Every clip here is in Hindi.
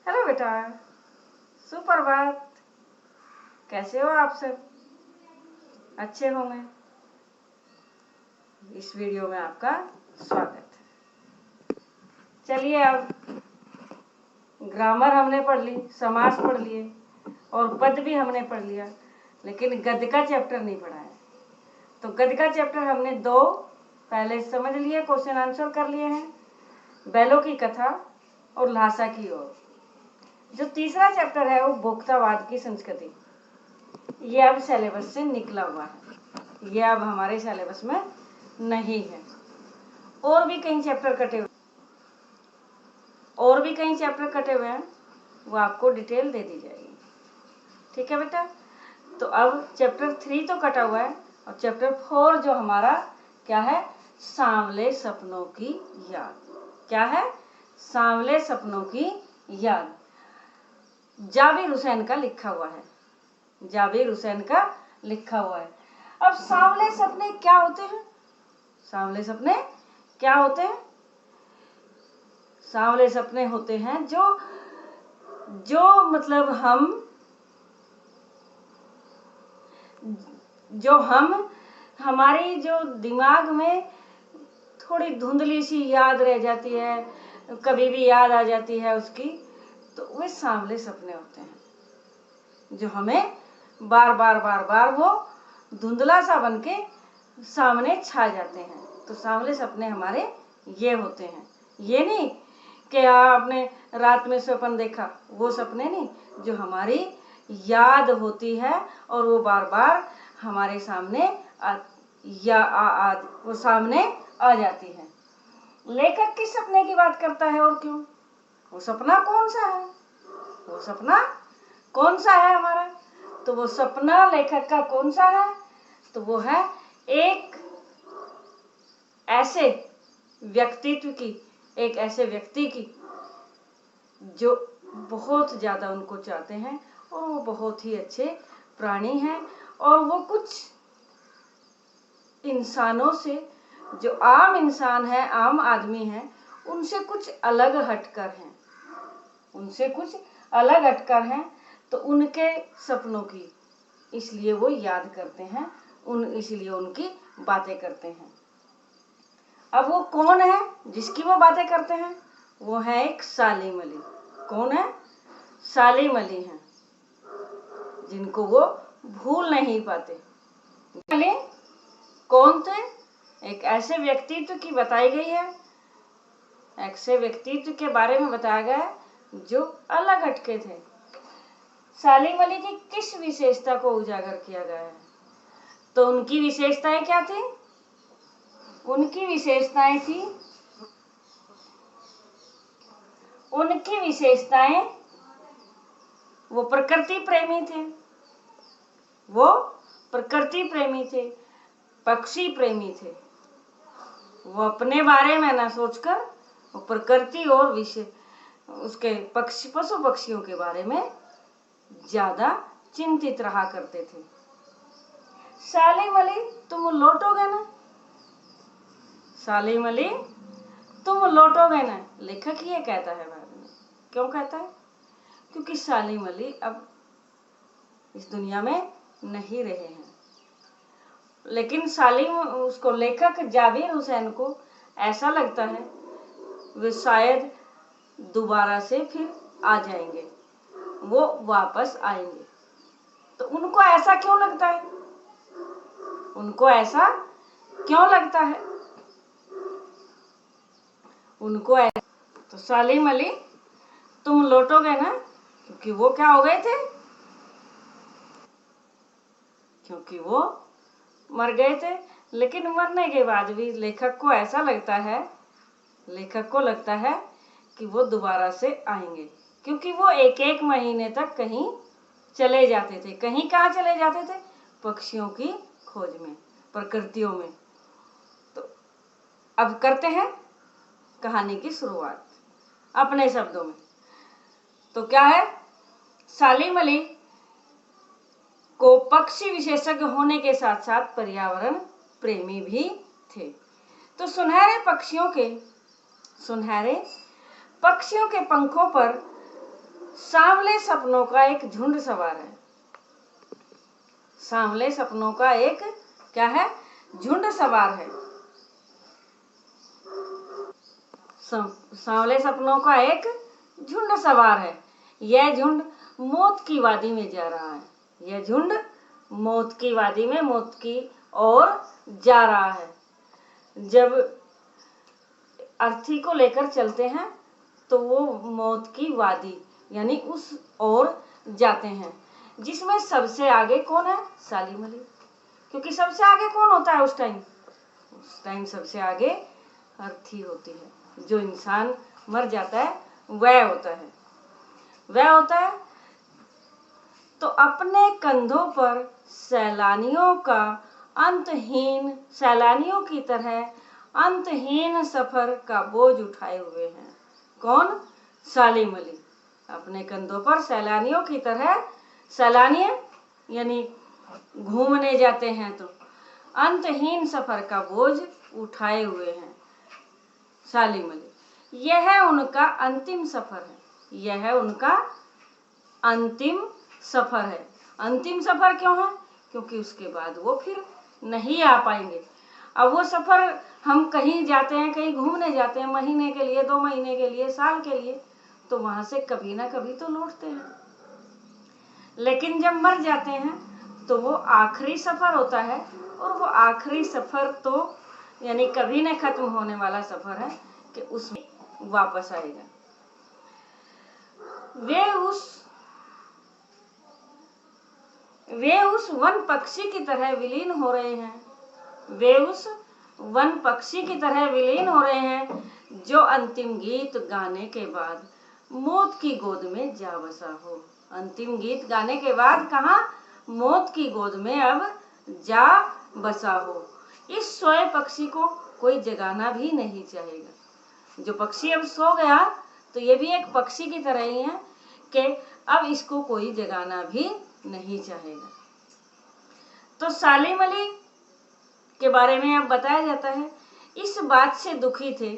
हेलो बेटा, सुप्रभात। कैसे हो आप सब? अच्छे होंगे। इस वीडियो में आपका स्वागत है। चलिए, अब ग्रामर हमने पढ़ ली, समास पढ़ लिए और पद भी हमने पढ़ लिया, लेकिन गद्य का चैप्टर नहीं पढ़ा है। तो गद्य का चैप्टर हमने 2 पहले समझ लिए, क्वेश्चन आंसर कर लिए हैं, बैलों की कथा और ल्हासा की ओर। जो तीसरा चैप्टर है वो भोक्तावाद की संस्कृति, ये अब सिलेबस से निकला हुआ है, ये अब हमारे सिलेबस में नहीं है। और भी कई चैप्टर कटे हुए हैं, वो आपको डिटेल दे दी जाएगी। ठीक है बेटा। तो अब चैप्टर 3 तो कटा हुआ है और चैप्टर 4 जो हमारा क्या है, सांवले सपनों की याद। क्या है? सांवले सपनों की याद। जाबिर हुसैन का लिखा हुआ है, जाबिर हुसैन का लिखा हुआ है। अब सांवले सपने क्या होते हैं? सांवले सपने क्या होते हैं? सांवले सपने होते हैं जो मतलब हमारी जो दिमाग में थोड़ी धुंधली सी याद रह जाती है, कभी भी याद आ जाती है उसकी, तो वे सांवले सपने होते हैं, जो हमें बार बार वो धुंधला सा बन के सामने छा जाते हैं। तो सांवले सपने हमारे ये होते हैं। ये नहीं कि आपने रात में सपन देखा, वो सपने नहीं, जो हमारी याद होती है और वो बार बार हमारे सामने वो सामने आ जाती है। लेखक किस सपने की बात करता है और क्यों? वो सपना कौन सा है? वो सपना कौन सा है हमारा? तो वो सपना लेखक का कौन सा है? तो वो है एक ऐसे व्यक्ति की जो बहुत ज्यादा उनको चाहते हैं और वो बहुत ही अच्छे प्राणी हैं, और वो कुछ इंसानों से, जो आम इंसान है, आम आदमी है, उनसे कुछ अलग हटकर हैं, तो उनके सपनों की इसलिए वो याद करते हैं, इसलिए उनकी बातें करते हैं। अब वो कौन है जिसकी वो बातें करते हैं? वो है एक सालिम अली। कौन है? सालिम अली हैं, जिनको वो भूल नहीं पाते। अली कौन थे? एक ऐसे व्यक्तित्व की बताई गई है, ऐसे व्यक्तित्व के बारे में बताया गया है जो अलग हटके थे। सालिम अली की किस विशेषता को उजागर किया गया है? तो उनकी विशेषताएं क्या थी? उनकी विशेषताएं वो प्रकृति प्रेमी थे, पक्षी प्रेमी थे। वो अपने बारे में ना सोचकर वो प्रकृति और उसके पशु पक्षियों के बारे में ज्यादा चिंतित रहा करते थे। सालिम अली तुम लौटोगे ना? सालिम अली तुम लौटोगे ना, लेखक ये कहता है बाद में। क्यों कहता है? क्योंकि सालिम अली अब इस दुनिया में नहीं रहे हैं। लेकिन लेखक जाबिर हुसैन को ऐसा लगता है वे शायद दोबारा से फिर आ जाएंगे, वो वापस आएंगे। तो उनको ऐसा क्यों लगता है? तो सालिम अली तुम लौटोगे ना, क्योंकि वो क्या हो गए थे? क्योंकि वो मर गए थे। लेकिन मरने के बाद भी लेखक को लगता है कि वो दोबारा से आएंगे, क्योंकि वो एक महीने तक कहीं चले जाते थे। कहीं कहाँ चले जाते थे? पक्षियों की खोज में, प्रकृतियों में। तो अब करते हैं कहानी की शुरुआत अपने शब्दों में। तो क्या है? सालिम अली को पक्षी विशेषज्ञ होने के साथ साथ पर्यावरण प्रेमी भी थे। तो सुनहरे पक्षियों के पंखों पर सांवले सपनों का एक झुंड सवार है। सांवले सपनों का एक क्या है? झुंड सवार है। सांवले सपनों का एक झुंड सवार है। यह झुंड मौत की वादी में जा रहा है। यह झुंड मौत की वादी में, मौत की ओर जा रहा है। जब अर्थी को लेकर चलते हैं तो वो मौत की वादी यानी उस ओर जाते हैं, जिसमें सबसे आगे कौन है? सालिम अली। क्योंकि सबसे आगे कौन होता है उस टाइम सबसे आगे अर्थी होती है। जो इंसान मर जाता है वह होता है। तो अपने कंधों पर सैलानियों की तरह अंतहीन सफर का बोझ उठाए हुए हैं। कौन? सालिम अली। अपने कंधों पर सैलानियों की तरह, सैलानी यानी घूमने जाते हैं तो अंतहीन सफर का बोझ उठाए हुए हैं सालिम अली। यह उनका अंतिम सफर है। अंतिम सफर क्यों है? क्योंकि उसके बाद वो फिर नहीं आ पाएंगे। अब वो सफर हम कहीं जाते हैं, कहीं घूमने जाते हैं, महीने के लिए, 2 महीने के लिए, साल के लिए, तो वहां से कभी ना कभी तो लौटते हैं। लेकिन जब मर जाते हैं तो वो आखिरी सफर होता है, और वो आखिरी सफर तो यानी कभी न खत्म होने वाला सफर है कि उसमें वापस आएगा। वे उस वन पक्षी की तरह विलीन हो रहे हैं जो अंतिम गीत गाने के बाद मौत की गोद में जा बसा हो। अंतिम गीत गाने के बाद कहाँ? मौत की गोद में अब जा बसा हो। इस सोए पक्षी को कोई जगाना भी नहीं चाहेगा। जो पक्षी अब सो गया तो ये भी एक पक्षी की तरह ही है कि अब इसको कोई जगाना भी नहीं चाहेगा। तो सालिम अली के बारे में अब बताया जाता है, इस बात से दुखी थे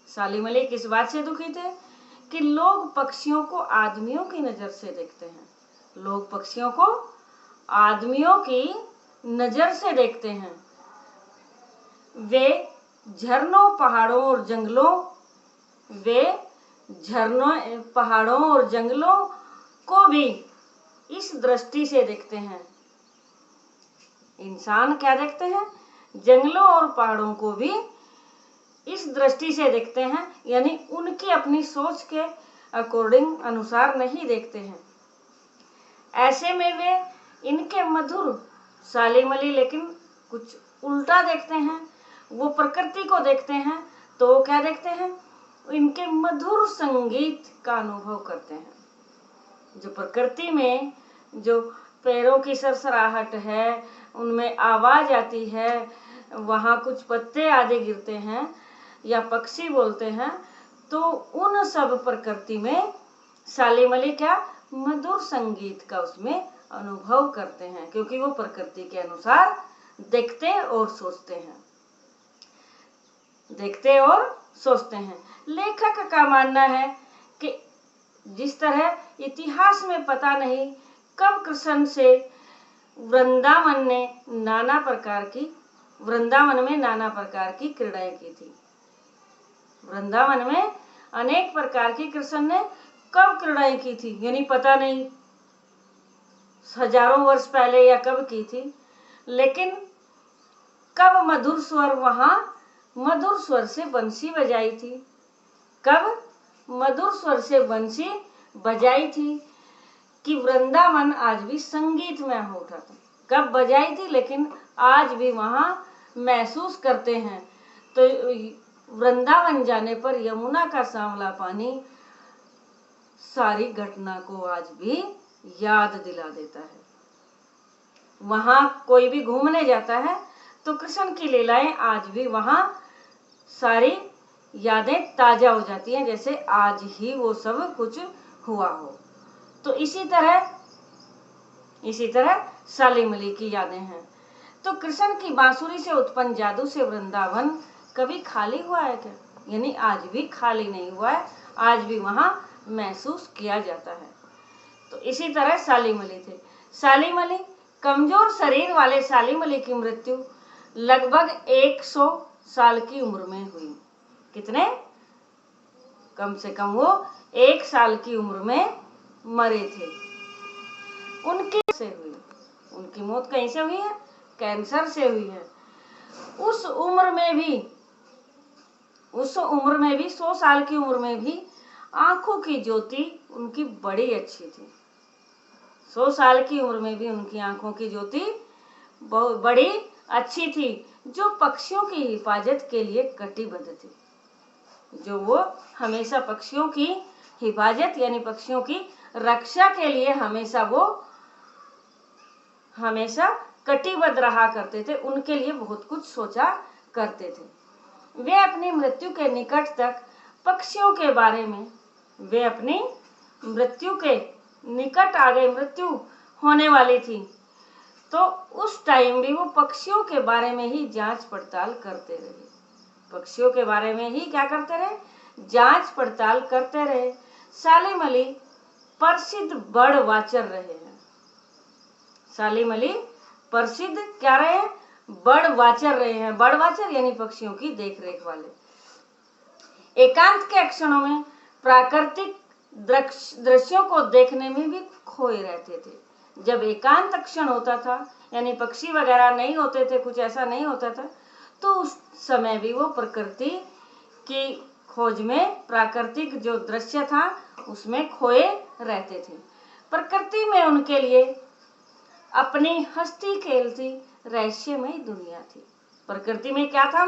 सालिम अली, किस बात से दुखी थे कि लोग पक्षियों को आदमियों की नजर से देखते हैं। लोग पक्षियों को आदमियों की नजर से देखते हैं। वे झरनों, पहाड़ों और जंगलों को भी इस दृष्टि से देखते हैं। इंसान क्या देखते हैं? जंगलों और पहाड़ों को भी इस दृष्टि से देखते हैं, यानी उनकी अपनी सोच के अकॉर्डिंग, अनुसार नहीं देखते हैं। ऐसे में वे इनके मधुर सालिम अली लेकिन कुछ उल्टा देखते हैं। वो प्रकृति को देखते हैं तो वो क्या देखते हैं? इनके मधुर संगीत का अनुभव करते हैं। जो प्रकृति में जो पैरों की सरसराहट है, उनमें आवाज आती है, वहाँ कुछ पत्ते आदि गिरते हैं या पक्षी बोलते हैं, तो उन सब प्रकृति में सालिम अली क्या? मधुर संगीत का उसमें अनुभव करते हैं, क्योंकि वो प्रकृति के अनुसार देखते और सोचते हैं। लेखक का मानना है कि जिस तरह इतिहास में पता नहीं कब कृष्ण से वृंदावन में नाना प्रकार की क्रीड़ाएं की थी। वृंदावन में अनेक प्रकार की कृष्ण ने कब क्रीड़ाएं की थी, यानी पता नहीं, हजारों वर्ष पहले या कब की थी। लेकिन कब मधुर स्वर से बंसी बजाई थी, कब मधुर स्वर से बंसी बजाई थी कि वृंदावन आज भी संगीत में हो उठा था। कब बजाई थी, लेकिन आज भी वहां महसूस करते हैं। तो वृंदावन जाने पर यमुना का सांवला पानी सारी घटना को आज भी याद दिला देता है। वहां कोई भी घूमने जाता है तो कृष्ण की लीलाएं आज भी वहां सारी यादें ताजा हो जाती हैं, जैसे आज ही वो सब कुछ हुआ हो। तो इसी तरह सालिम अली की यादें हैं। तो कृष्ण की बांसुरी से उत्पन्न जादू से वृंदावन कभी खाली हुआ है क्या? यानी आज भी खाली नहीं हुआ है, आज भी वहां महसूस किया जाता है। तो इसी तरह सालिम अली थे। सालिम अली, कमजोर शरीर वाले सालिम अली की मृत्यु लगभग 100 साल की उम्र में हुई। कितने? कम से कम वो 1 साल की उम्र में मरे थे। उनकी से हुई, उनकी मौत कहीं से हुई है? कैंसर से हुई है। उस उम्र में भी 100 साल की उम्र में भी आंखों की ज्योति उनकी बड़ी अच्छी थी। 100 साल की उम्र में भी उनकी आंखों की ज्योति बहुत बड़ी अच्छी थी, जो पक्षियों की हिफाजत के लिए कटिबद्ध थी। जो वो हमेशा पक्षियों की हिफाजत यानी पक्षियों की रक्षा के लिए हमेशा कटिबद्ध रहा करते थे। उनके लिए बहुत कुछ सोचा करते थे। वे अपनी मृत्यु के निकट तक पक्षियों के बारे में, वे अपनी मृत्यु के निकट आ गए, मृत्यु होने वाली थी, तो उस टाइम भी वो पक्षियों के बारे में ही जांच पड़ताल करते रहे। पक्षियों के बारे में ही क्या करते रहे? जांच पड़ताल करते रहे। सालिम अली प्रसिद्ध बर्ड वाचर रहे हैं। सालिम अली प्रसिद्ध क्या रहे हैं? बर्ड वाचर रहे हैं। बर्ड वाचर यानी पक्षियों की देखरेख वाले। एकांत के क्षणों में प्राकृतिक दृश्यों को देखने में भी खोए रहते थे। जब एकांत क्षण होता था यानी पक्षी वगैरह नहीं होते थे, कुछ ऐसा नहीं होता था, तो उस समय भी वो प्रकृति की खोज में, प्राकृतिक जो दृश्य था उसमें खोए रहते थे। प्रकृति में उनके लिए अपनी हंसती खेलती रहस्यमयी दुनिया थी। प्रकृति में क्या था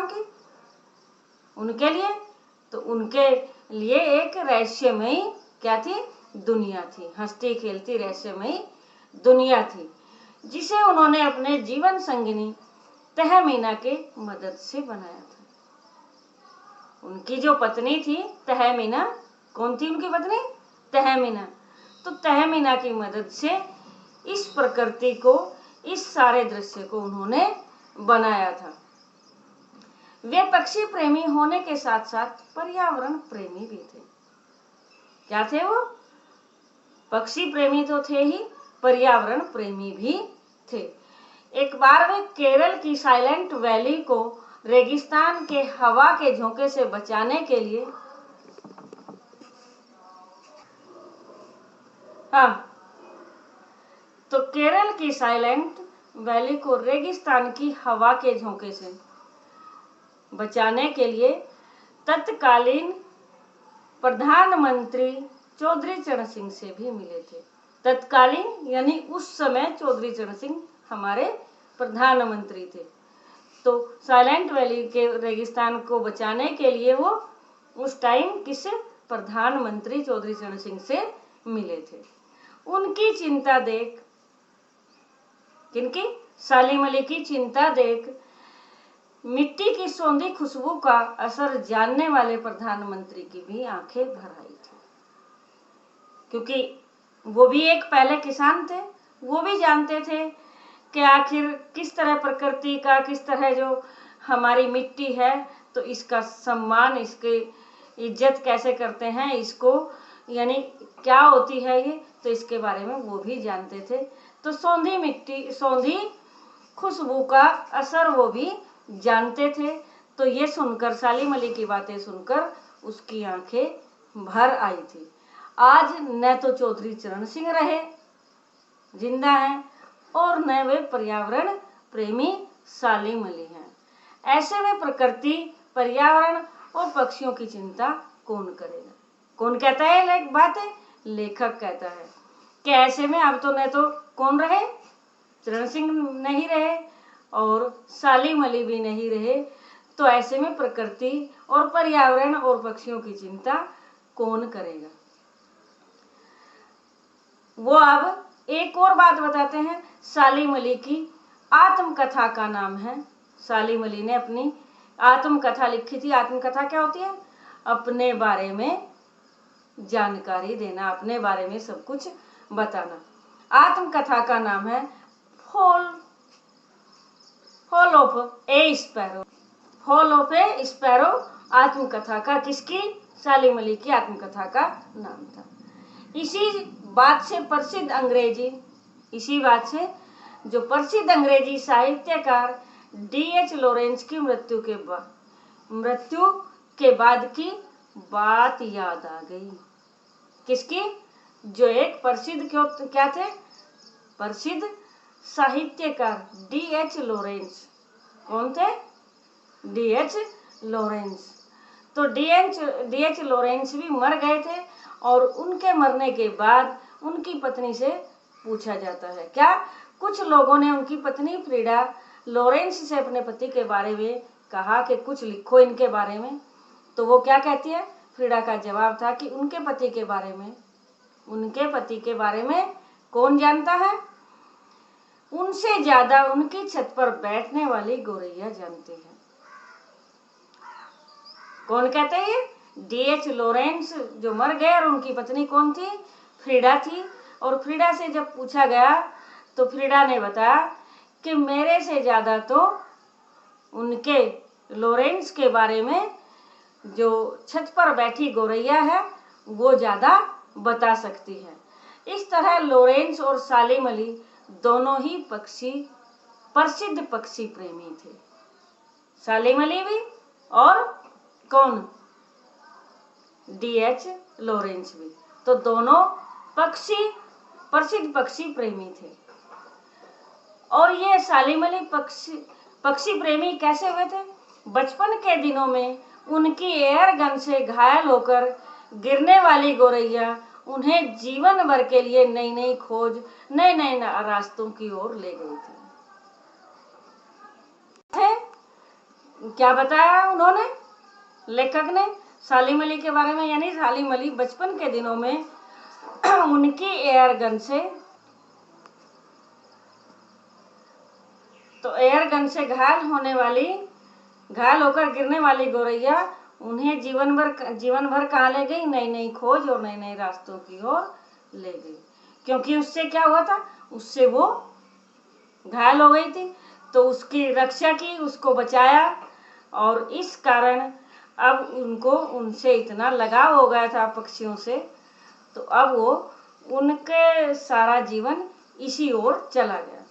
उनके लिए? तो उनके लिए एक रहस्यमयी क्या थी? दुनिया थी। हंसती खेलती रहस्यमयी दुनिया थी, जिसे उन्होंने अपने जीवन संगिनी तहमीना के मदद से बनाया था। उनकी जो पत्नी थी तहमीना, कौन थी उनकी पत्नी? तहमीना। तो तहमीना की मदद से इस प्रकृति को, इस सारे दृश्य को उन्होंने बनाया था। वे पक्षी प्रेमी होने के साथ साथ पर्यावरण प्रेमी भी थे। क्या थे वो? पक्षी प्रेमी तो थे ही, पर्यावरण प्रेमी भी थे। एक बार वे केरल की साइलेंट वैली को रेगिस्तान के हवा के झोंके से बचाने के लिए तो केरल की साइलेंट वैली को रेगिस्तान की हवा के झोंके से बचाने के लिए तत्कालीन प्रधानमंत्री चौधरी चरण सिंह से भी मिले थे। तत्कालीन यानी उस समय चौधरी चरण सिंह हमारे प्रधानमंत्री थे। तो साइलेंट वैली के रेगिस्तान को बचाने के लिए वो उस टाइम किस प्रधानमंत्री चौधरी चरण सिंह से मिले थे। उनकी चिंता देख, किनकी? सालिम अली की चिंता देख मिट्टी की सौंधी खुशबू का असर जानने वाले प्रधानमंत्री की भी आंखें भर आई थी, क्योंकि वो भी एक पहले किसान थे। वो भी जानते थे कि आखिर किस तरह प्रकृति का, किस तरह जो हमारी मिट्टी है, तो इसका सम्मान, इसकी इज्जत कैसे करते हैं, इसको यानी क्या होती है ये, तो इसके बारे में वो भी जानते थे। तो सौंधी मिट्टी, सौंधी खुशबू का असर वो भी जानते थे। तो ये सुनकर, सालिम अली की बातें सुनकर उसकी आंखें भर आई थी। आज न तो चौधरी चरण सिंह रहे, जिंदा हैं, और न वे पर्यावरण प्रेमी सालिम अली हैं। ऐसे में प्रकृति, पर्यावरण और पक्षियों की चिंता कौन करेगा? कौन कहता है बात है? लेखक कहता है कि ऐसे में अब तो न तो कौन रहे? चरण सिंह नहीं रहे और सालिम अली भी नहीं रहे, तो ऐसे में प्रकृति और पर्यावरण और पक्षियों की चिंता कौन करेगा? वो अब एक और बात बताते हैं। सालिम अली की आत्मकथा का नाम है, सालिम अली ने अपनी आत्मकथा लिखी थी। आत्मकथा क्या होती है? अपने बारे में जानकारी देना, अपने बारे में सब कुछ बताना। आत्मकथा का नाम है fall of A sparrow. Fall of A sparrow आत्मकथा का किसकी? सालिम अली की आत्मकथा का नाम था। इसी बात से जो प्रसिद्ध अंग्रेजी साहित्यकार D.H. लॉरेंस की मृत्यु के बाद की बात याद आ गई। किसकी? जो एक प्रसिद्ध क्या थे? प्रसिद्ध साहित्यकार D.H. लॉरेंस। कौन थे? D.H. लॉरेंस। तो D.H. लॉरेंस भी मर गए थे और उनके मरने के बाद उनकी पत्नी से पूछा जाता है। क्या? कुछ लोगों ने उनकी पत्नी फ्रीडा लॉरेंस से अपने पति के बारे में कहा कि कुछ लिखो इनके बारे में। तो वो क्या कहती है? फ्रीडा का जवाब था कि उनके पति के बारे में कौन जानता है? उनसे ज्यादा उनकी छत पर बैठने वाली गौरैया जानती है। कौन कहते हैं? D.H. लॉरेंस जो मर गए और उनकी पत्नी कौन थी? फ्रीडा थी। और फ्रीडा से जब पूछा गया तो फ्रीडा ने बताया कि मेरे से ज्यादा तो उनके लॉरेंस के बारे में जो छत पर बैठी गौरैया है वो ज्यादा बता सकती है। इस तरह लॉरेंस और सालिम अली दोनों ही प्रसिद्ध पक्षी प्रेमी थे। सालिम अली भी और कौन? D.H. लॉरेंस भी। तो दोनों प्रसिद्ध पक्षी प्रेमी थे। और ये सालिम अली पक्षी प्रेमी कैसे हुए थे? बचपन के दिनों में उनकी एयर गन से घायल होकर गिरने वाली गौरैया उन्हें जीवन भर के लिए नई खोज, नए रास्तों की ओर ले गई थी। क्या बताया उन्होंने, लेखक ने, सालिम अली के बारे में? यानी सालिम अली बचपन के दिनों में उनकी एयर गन से घायल होकर गिरने वाली गौरैया उन्हें जीवन भर कहाँ ले गई? नई खोज और नए रास्तों की ओर ले गई। क्योंकि उससे क्या हुआ था? उससे वो घायल हो गई थी तो उसकी रक्षा की, उसको बचाया और इस कारण अब उनसे इतना लगाव हो गया था पक्षियों से, तो अब वो उनके सारा जीवन इसी ओर चला गया।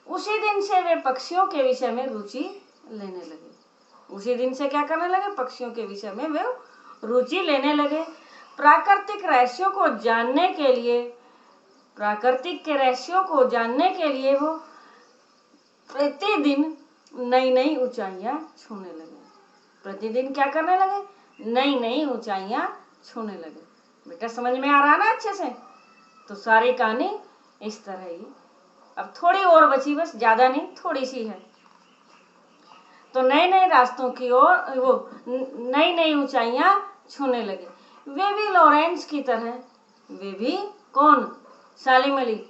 उसी दिन से वे पक्षियों के विषय में रुचि लेने लगे। उसी दिन से क्या करने लगे? पक्षियों के विषय में वे रुचि लेने लगे। प्राकृतिक के रहस्यों को जानने के लिए वो प्रतिदिन नई ऊंचाइयां छूने लगे। प्रतिदिन क्या करने लगे? नई ऊंचाइयां छूने लगे। बेटा समझ में आ रहा ना अच्छे से? तो सारी कहानी इस तरह ही। अब थोड़ी और बची, बस, ज्यादा नहीं, थोड़ी सी है। तो नए रास्तों की ओर वो नई ऊंचाइयां छूने लगे। वे भी लॉरेंस की तरह, वे भी कौन? सालिम अली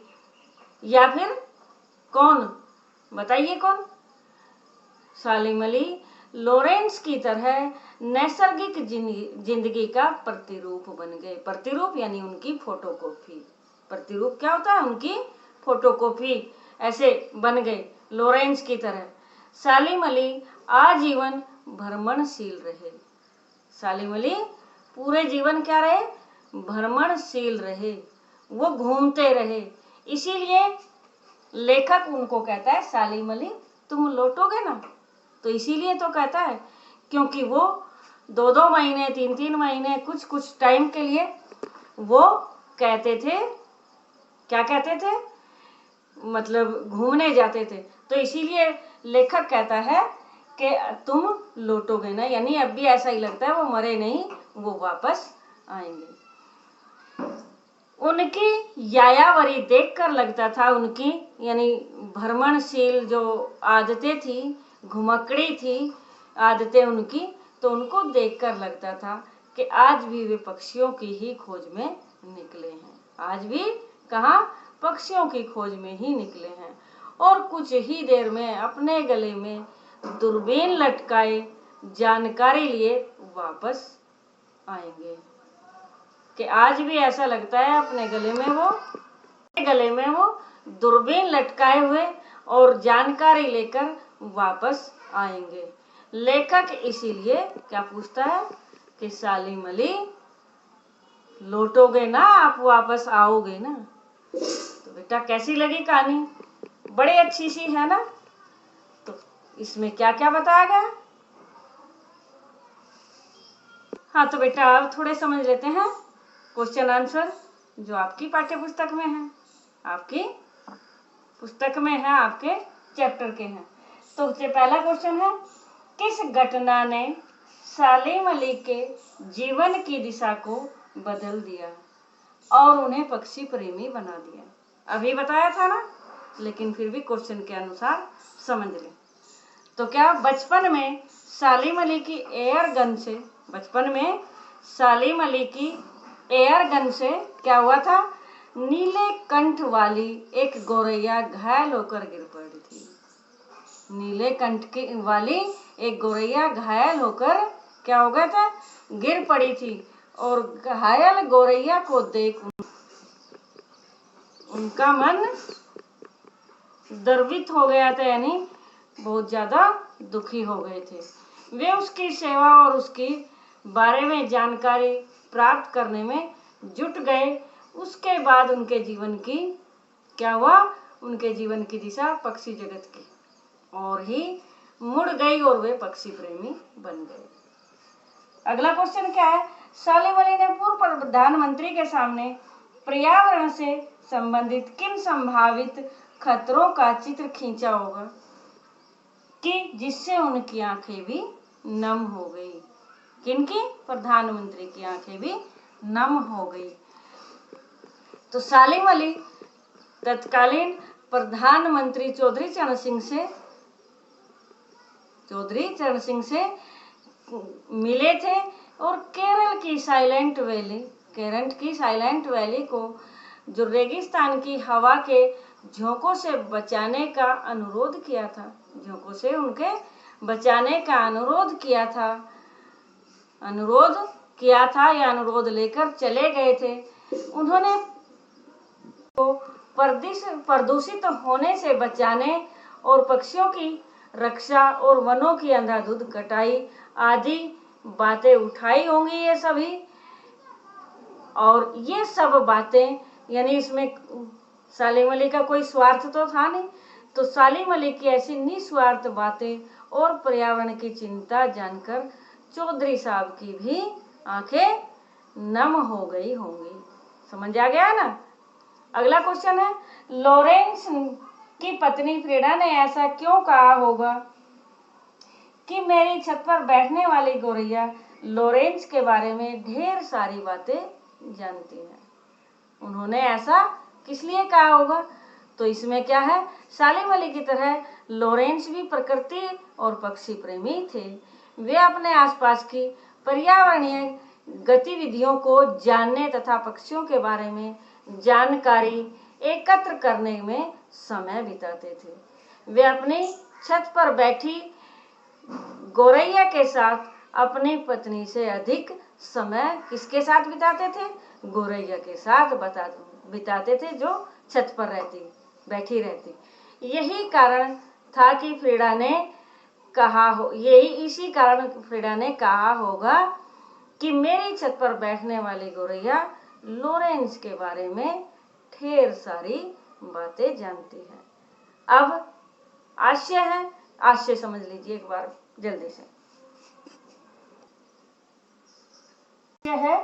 या फिर कौन? बताइए कौन? सालिम अली लॉरेंस की तरह नैसर्गिक जिंदगी का प्रतिरूप बन गए। प्रतिरूप यानी उनकी फोटोकॉपी। प्रतिरूप क्या होता है? उनकी फोटोकॉपी ऐसे बन गए लॉरेंस की तरह। सालिम अली आजीवन भ्रमणशील रहे। सालिम अली पूरे जीवन क्या रहे? भ्रमणशील रहे, वो घूमते रहे। इसीलिए लेखक उनको कहता है, सालिम अली तुम लौटोगे ना? तो इसीलिए तो कहता है क्योंकि वो 2 महीने, 3 महीने, कुछ टाइम के लिए वो कहते थे, क्या कहते थे? मतलब घूमने जाते थे। तो इसीलिए लेखक कहता है कि तुम लौटोगे ना, यानी अब भी ऐसा ही लगता है वो मरे नहीं, वो वापस आएंगे। उनकी यायावरी देखकर लगता था, उनकी यानी भ्रमणशील जो आदतें थी, घुमक्कड़ी थी आदतें उनकी, तो उनको देखकर लगता था कि आज भी वे पक्षियों की ही खोज में निकले हैं। आज भी कहाँ? पक्षियों की खोज में ही निकले हैं। और कुछ ही देर में अपने गले में दूरबीन लटकाए जानकारी लिए वापस आएंगे। कि आज भी ऐसा लगता है अपने गले में वो दूरबीन लटकाए हुए और जानकारी लेकर वापस आएंगे। लेखक इसीलिए क्या पूछता है कि सालिम अली लौटोगे ना, आप वापस आओगे ना। तो बेटा कैसी लगी कहानी? बड़ी अच्छी सी है ना। तो इसमें क्या क्या बताया गया? हाँ तो बेटा अब थोड़े समझ लेते हैं क्वेश्चन आंसर जो आपकी पाठ्य पुस्तक में है, आपकी पुस्तक में है, आपके चैप्टर के हैं। तो पहला क्वेश्चन है, किस घटना ने सालिम अली के जीवन की दिशा को बदल दिया और उन्हें पक्षी प्रेमी बना दिया? अभी बताया था ना, लेकिन फिर भी क्वेश्चन के अनुसार समझ लें। तो क्या बचपन में सालिम अली की एयर गन से क्या हुआ था? नीले कंठ वाली एक गौरैया घायल होकर गिर पड़ी थी। नीले कंठ की वाली एक गौरैया घायल होकर क्या हो गया था? गिर पड़ी थी। और घायल गौरैया को देख उनका मन द्रवित हो गया था, यानी बहुत ज्यादा दुखी हो गए थे। वे उसकी सेवा और उसकी बारे में जानकारी प्राप्त करने में जुट गए। उसके बाद उनके जीवन की क्या हुआ? उनके जीवन की दिशा पक्षी जगत की और ही मुड़ गई और वे पक्षी प्रेमी बन गए। अगला क्वेश्चन क्या है? सालिम अली ने पूर्व प्रधानमंत्री के सामने पर्यावरण से संबंधित किन संभावित खतरों का चित्र खींचा होगा कि जिससे उनकी आंखें भी नम हो गई? किनकी? प्रधानमंत्री की आंखें भी नम हो गई। तो सालिम अली तत्कालीन प्रधानमंत्री चौधरी चरण सिंह से मिले थे और केरल की साइलेंट वैली को जो रेगिस्तान की हवा के झोंकों से बचाने का अनुरोध किया था, झोंकों से उनके बचाने का अनुरोध अनुरोध लेकर चले गए थे। उन्होंने को प्रदूषित होने से बचाने और पक्षियों की रक्षा और वनों की अंधाधुंध कटाई आदि बातें उठाई होंगी ये सभी। और ये सब बातें, यानी इसमें सालिम अली का कोई स्वार्थ तो था नहीं, तो सालिम अली की ऐसी निस्वार्थ बातें और पर्यावरण की चिंता जानकर चौधरी साहब की भी आंखें नम हो गई होंगी। समझ आ गया ना? अगला क्वेश्चन है, लॉरेंस की पत्नी फ्रीडा ने ऐसा क्यों कहा होगा कि मेरी छत पर बैठने वाली गौरैया लॉरेंस के बारे में ढेर सारी बातें जानती है? उन्होंने ऐसा किस लिए कहा होगा? तो इसमें क्या है, सालिम अली की तरह लॉरेंस भी प्रकृति और पक्षी प्रेमी थे। वे अपने आसपास की पर्यावरणीय गतिविधियों को जानने तथा पक्षियों के बारे में जानकारी एकत्र करने में समय बिताते थे। वे अपनी छत पर बैठी गौरैया के साथ अपनी पत्नी से अधिक समय किसके साथ बिताते थे? गौरैया के साथ बिताते थे, जो छत पर बैठी रहती। यही कारण था कि इसी कारण फ्रीडा ने कहा होगा कि मेरी छत पर बैठने वाली गौरैया लॉरेंस के बारे में ढेर सारी बातें जानती है। अब आशय है, आशय समझ लीजिए एक बार जल्दी से। है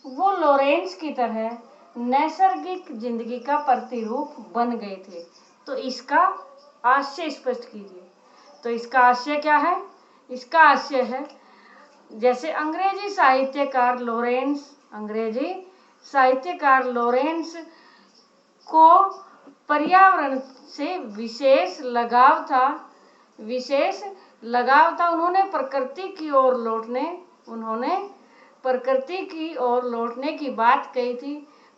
वो लॉरेंस की तरह नैसर्गिक जिंदगी का प्रतिरूप बन गए थे। तो इसका आशय स्पष्ट कीजिए। तो इसका आशय क्या है? इसका आशय है, जैसे अंग्रेजी साहित्यकार लॉरेंस को पर्यावरण से विशेष लगाव था। उन्होंने प्रकृति की ओर लौटने की बात कही थी।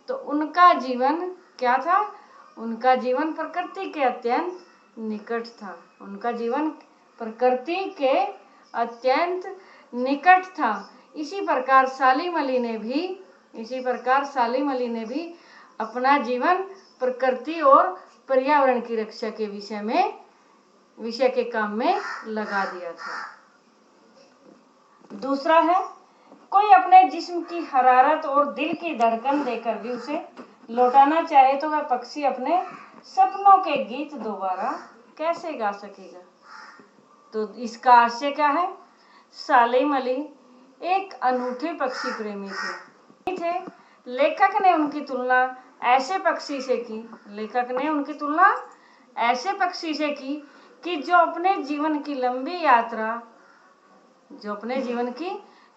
तो उनका जीवन क्या था? उनका जीवन प्रकृति के अत्यंत निकट था। उनका जीवन प्रकृति के अत्यंत निकट था। इसी प्रकार सालिम अली ने भी अपना जीवन प्रकृति और पर्यावरण की रक्षा के विषय के काम में लगा दिया था। दूसरा है, कोई अपने जिस्म की हरारत और दिल की धड़कन देकर भी उसे लौटाना चाहे तो वह पक्षी अपने सपनों के गीत दोबारा कैसे गा सकेगा। तो इसका आशय क्या है? सालिम अली एक अनूठे पक्षी प्रेमी थे। लेखक ने उनकी तुलना ऐसे पक्षी से की कि जो अपने जीवन की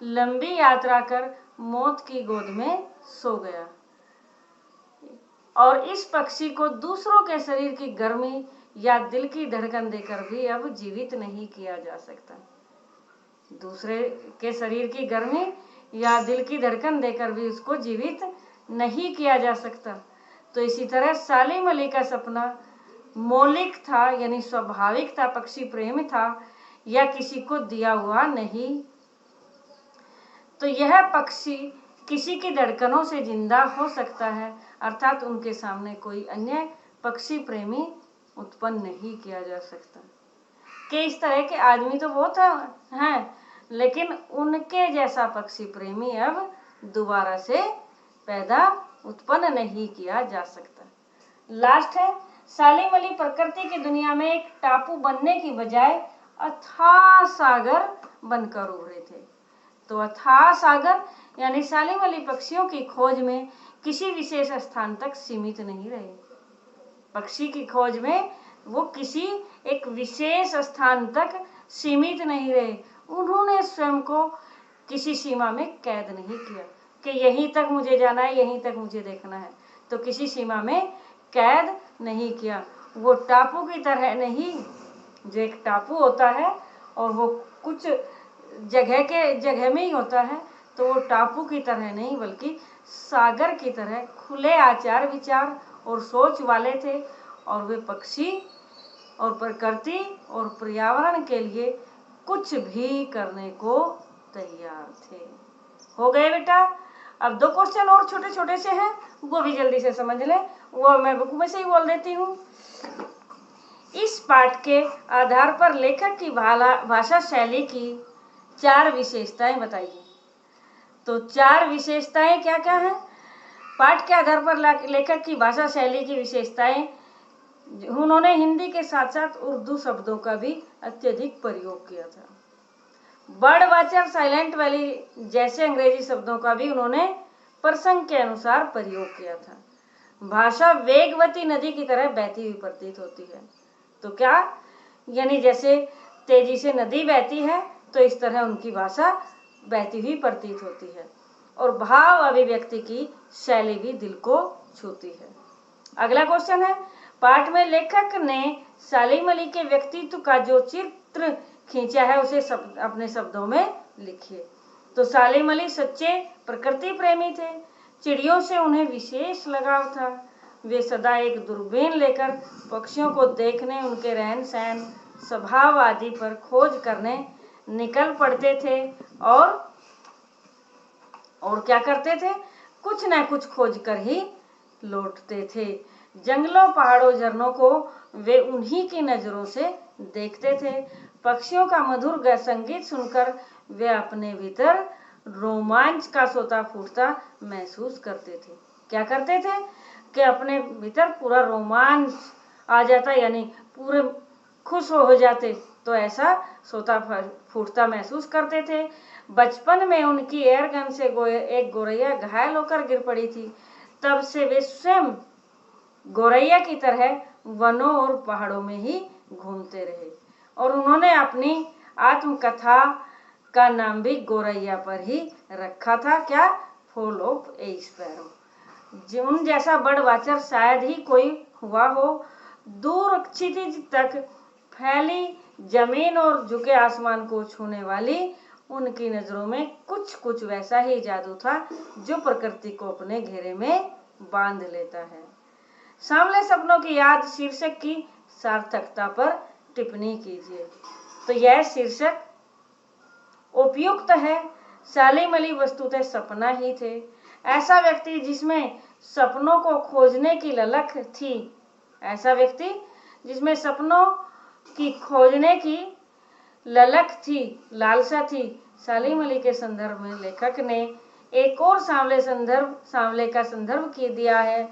लंबी यात्रा कर मौत की गोद में सो गया, और इस पक्षी को दूसरों के शरीर की गर्मी या दिल की धड़कन देकर भी अब जीवित नहीं किया जा सकता। दूसरे के शरीर की गर्मी या दिल की धड़कन देकर भी उसको जीवित नहीं किया जा सकता। तो इसी तरह सालिम अली का सपना मौलिक था, यानी स्वाभाविक था, पक्षी प्रेम था, या किसी को दिया हुआ नहीं। तो यह पक्षी किसी की धड़कनों से जिंदा हो सकता है, अर्थात उनके सामने कोई अन्य पक्षी प्रेमी उत्पन्न नहीं किया जा सकता। कि इस तरह के आदमी तो बहुत हैं, लेकिन उनके जैसा पक्षी प्रेमी अब दोबारा से उत्पन्न नहीं किया जा सकता। लास्ट है, सालिम अली प्रकृति की दुनिया में एक टापू बनने की बजाय अथाह सागर बनकर उभरे थे। तो अथाह सागर यानी सालिम अली पक्षियों की खोज में किसी विशेष स्थान तक सीमित नहीं रहे। पक्षी की खोज में वो किसी एक विशेष स्थान तक सीमित नहीं रहे। उन्होंने स्वयं को किसी सीमा में कैद नहीं किया कि यहीं तक मुझे जाना है, यहीं तक मुझे देखना है। तो किसी सीमा में कैद नहीं किया। वो टापू की तरह नहीं, जो एक टापू होता है और वो कुछ जगह में ही होता है, तो वो टापू की तरह नहीं बल्कि सागर की तरह खुले आचार विचार और सोच वाले थे। और वे पक्षी और प्रकृति और पर्यावरण के लिए कुछ भी करने को तैयार थे। हो गए बेटा। अब 2 क्वेश्चन और छोटे छोटे से हैं, वो भी जल्दी से समझ ले, वो मैं बुक में से ही बोल देती हूँ। इस पाठ के आधार पर लेखक की भाषा शैली की 4 विशेषताएं बताइए। तो 4 विशेषताएं क्या क्या हैं? पाठ के आधार पर लेखक की भाषा शैली की विशेषताएं, उन्होंने हिंदी के साथ साथ उर्दू शब्दों का भी अत्यधिक प्रयोग किया था। बर्ड वाचर, साइलेंट वैली जैसे अंग्रेजी शब्दों का भी उन्होंने प्रसंग के अनुसार प्रयोग किया था। भाषा वेगवती नदी की तरह बहती हुई प्रतीत होती है। तो क्या, यानी जैसे तेजी से नदी बहती है तो इस तरह उनकी भाषा बहती हुई प्रतीत होती है। और भाव अभिव्यक्ति की शैली भी दिल को छूती है। अगला क्वेश्चन है, पाठ में लेखक ने सालिम अली के व्यक्तित्व का जो चित्र खींचा है उसे अपने शब्दों में लिखिए। तो सालिम अली सच्चे प्रकृति प्रेमी थे। चिड़ियों से उन्हें विशेष लगाव था। वे सदा एक दूरबीन लेकर पक्षियों को देखने, उनके रहन सहन, स्वभाव आदि पर खोज करने निकल पड़ते थे और क्या करते थे? कुछ न कुछ खोज कर ही लौटते थे। जंगलों, पहाड़ों, झरनों को वे उन्हीं की नजरों से देखते थे। पक्षियों का मधुर संगीत सुनकर वे अपने भीतर रोमांच का सोता फूटता महसूस करते थे। क्या करते थे कि अपने भीतर पूरा रोमांच आ जाता, यानी पूरे खुश हो जाते, तो ऐसा सोता फूटता महसूस करते थे। बचपन में उनकी एयरगन से एक गोरैया घायल होकर गिर पड़ी थी। तब से वे स्वयं गोरैया की तरह वनों और पहाड़ों में ही घूमते रहे और उन्होंने अपनी आत्मकथा का नाम भी गोरैया पर ही रखा था। क्या? Fall of A sparrow. उन जैसा बर्ड वाचर शायद ही कोई हुआ हो। दूर क्षितिज तक फैली जमीन और झुके आसमान को छूने वाली उनकी नजरों में कुछ वैसा ही जादू था जो प्रकृति को अपने घेरे में बांध लेता है। सांवले सपनों की याद शीर्षक की सार्थकता पर टिप्पणी कीजिए। तो यह शीर्षक उपयुक्त है। सालिम अली वस्तुतः सपना ही थे। ऐसा व्यक्ति जिसमें सपनों को खोजने की ललक थी, ऐसा व्यक्ति जिसमें सपनों की खोजने की ललक थी, लालसा थी, सालिम अली के संदर्भ में लेखक ने एक और सांवले का संदर्भ दिया है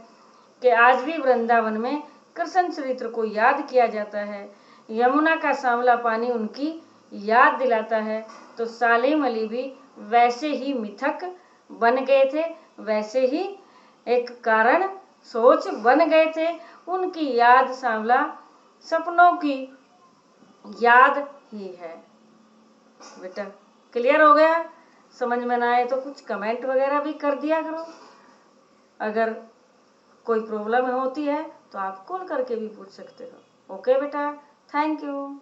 कि आज भी वृंदावन में कृष्ण चरित्र को याद किया जाता है। यमुना का सांवला पानी उनकी याद दिलाता है। तो सालिम अली भी वैसे ही मिथक बन गए थे, वैसे ही एक कारण सोच बन गए थे। उनकी याद सांवला सपनों की याद ही है। बेटा क्लियर हो गया? समझ में ना आए तो कुछ कमेंट वगैरह भी कर दिया करो। अगर कोई प्रॉब्लम होती है तो आप कॉल करके भी पूछ सकते हो। ओके बेटा, थैंक यू।